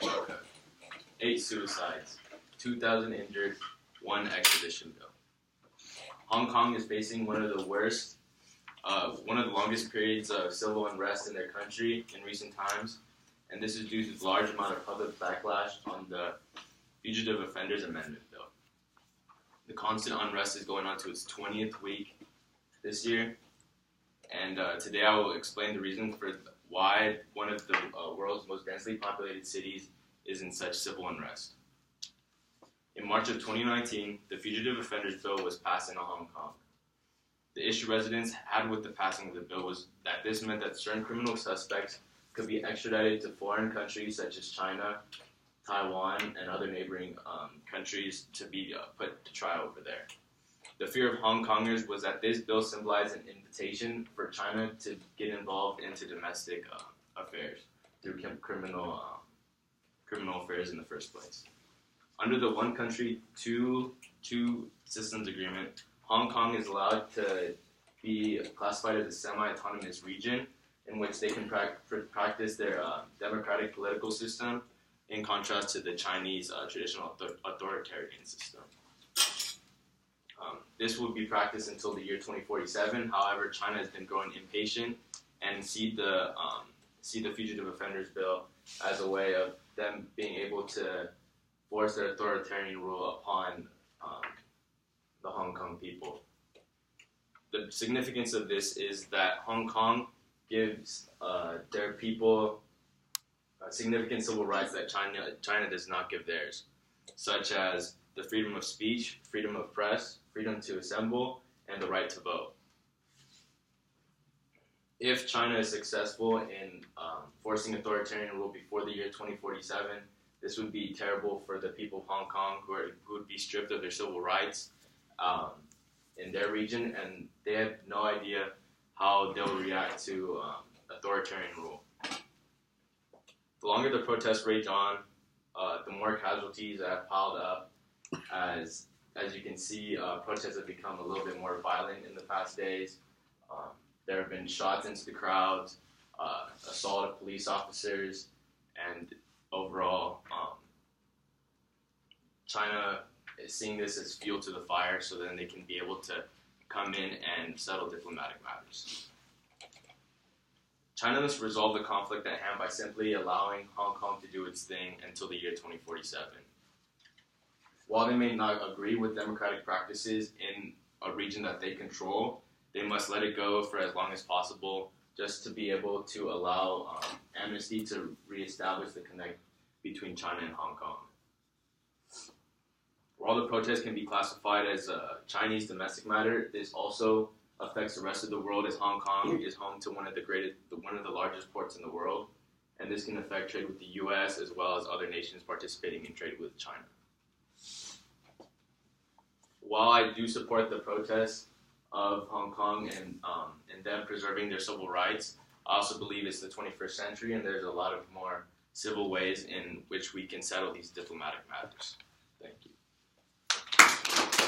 Okay. 8 suicides, 2,000 injured, 1 extradition bill. Hong Kong is facing one of the longest periods of civil unrest in their country in recent times, and this is due to the large amount of public backlash on the Fugitive Offenders Amendment bill. The constant unrest is going on to its 20th week this year, and today I will explain the reason for why one of the world's most densely populated cities is in such civil unrest. In March of 2019, the Fugitive Offenders Bill was passed in Hong Kong. The issue residents had with the passing of the bill was that this meant that certain criminal suspects could be extradited to foreign countries such as China, Taiwan, and other neighboring countries to be put to trial over there. The fear of Hong Kongers was that this bill symbolized an invitation for China to get involved into domestic affairs through criminal affairs in the first place. Under the One Country, Two Systems Agreement, Hong Kong is allowed to be classified as a semi-autonomous region in which they can practice their democratic political system in contrast to the Chinese traditional authoritarian system. This will be practiced until the year 2047. However, China has been growing impatient and see the Fugitive Offenders Bill as a way of them being able to force their authoritarian rule upon the Hong Kong people. The significance of this is that Hong Kong gives their people significant civil rights that China does not give theirs, such as the freedom of speech, freedom of press, freedom to assemble, and the right to vote. If China is successful in forcing authoritarian rule before the year 2047, this would be terrible for the people of Hong Kong who would be stripped of their civil rights in their region, and they have no idea how they'll react to authoritarian rule. The longer the protests rage on, the more casualties that have piled up. As you can see, protests have become a little bit more violent in the past days. There have been shots into the crowds, assault of police officers, and overall, China is seeing this as fuel to the fire so then they can be able to come in and settle diplomatic matters. China must resolve the conflict at hand by simply allowing Hong Kong to do its thing until the year 2047. While they may not agree with democratic practices in a region that they control, they must let it go for as long as possible just to be able to allow amnesty to reestablish the connect between China and Hong Kong. While the protest can be classified as a Chinese domestic matter, this also affects the rest of the world, as Hong Kong is home to one of the largest ports in the world, and this can affect trade with the U.S. as well as other nations participating in trade with China. While I do support the protests of Hong Kong and them preserving their civil rights, I also believe it's the 21st century and there's a lot of more civil ways in which we can settle these diplomatic matters. Thank you.